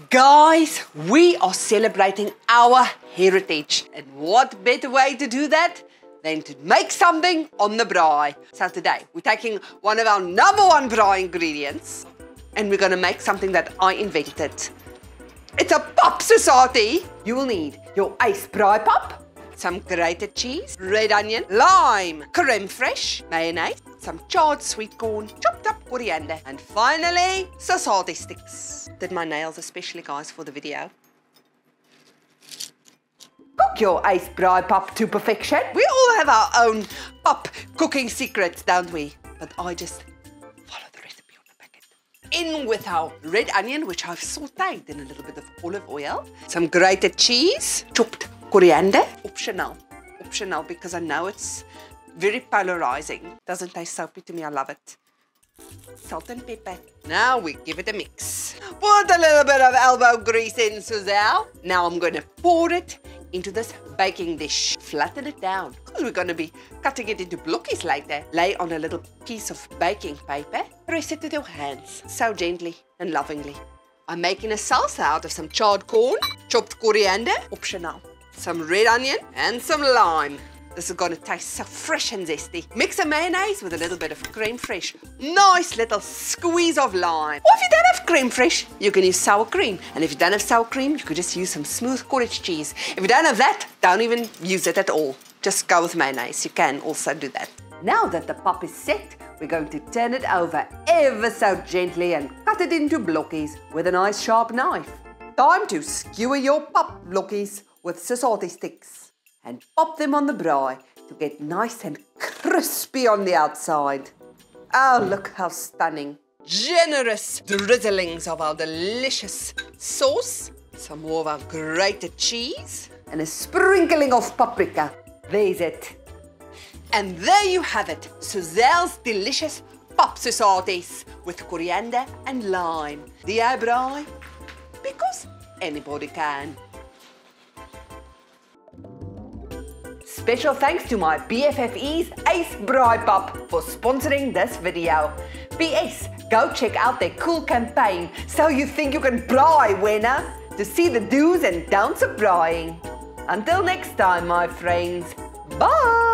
Guys, we are celebrating our heritage. And what better way to do that than to make something on the braai. So today, we're taking one of our #1 braai ingredients and we're going to make something that I invented. It's a PAP Sosatie. You will need your Ace Pap, some grated cheese, red onion, lime, creme fraiche, mayonnaise, some charred sweet corn, chopped up coriander, and finally, Sosatie sticks. Did my nails especially, guys, for the video. Cook your Ace Pap to perfection. We all have our own pap cooking secrets, don't we? But I just follow the recipe on the packet. In with our red onion, which I've sauteed in a little bit of olive oil, some grated cheese, chopped coriander, optional because I know it's very polarizing. Doesn't taste soapy to me, I love it. Salt and pepper. Now we give it a mix. Put a little bit of elbow grease in, Suzelle. Now I'm going to pour it into this baking dish. Flatten it down because we're going to be cutting it into blockies later. Lay on a little piece of baking paper. Press it with your hands, so gently and lovingly. I'm making a salsa out of some charred corn, chopped coriander, optional, some red onion and some lime. This is going to taste so fresh and zesty. Mix a mayonnaise with a little bit of creme fraiche. Nice little squeeze of lime. Or if you don't have creme fraiche, you can use sour cream. And if you don't have sour cream, you could just use some smooth cottage cheese. If you don't have that, don't even use it at all. Just go with mayonnaise. You can also do that. Now that the pap is set, we're going to turn it over ever so gently and cut it into blockies with a nice sharp knife. Time to skewer your pap blockies with Sosatie sticks. And pop them on the braai to get nice and crispy on the outside. Oh, look how stunning. Generous drizzlings of our delicious sauce, some more of our grated cheese, and a sprinkling of paprika. There's it. And there you have it, Suzelle's delicious PAP Sosaties with coriander and lime. DI-BRAAI, because anybody can. Special thanks to my BFFE's Ace Pap for sponsoring this video. PS, go check out their cool campaign, So You Think You Can Braai, Wena, to see the do's and don'ts of braaiing. Until next time, my friends, bye!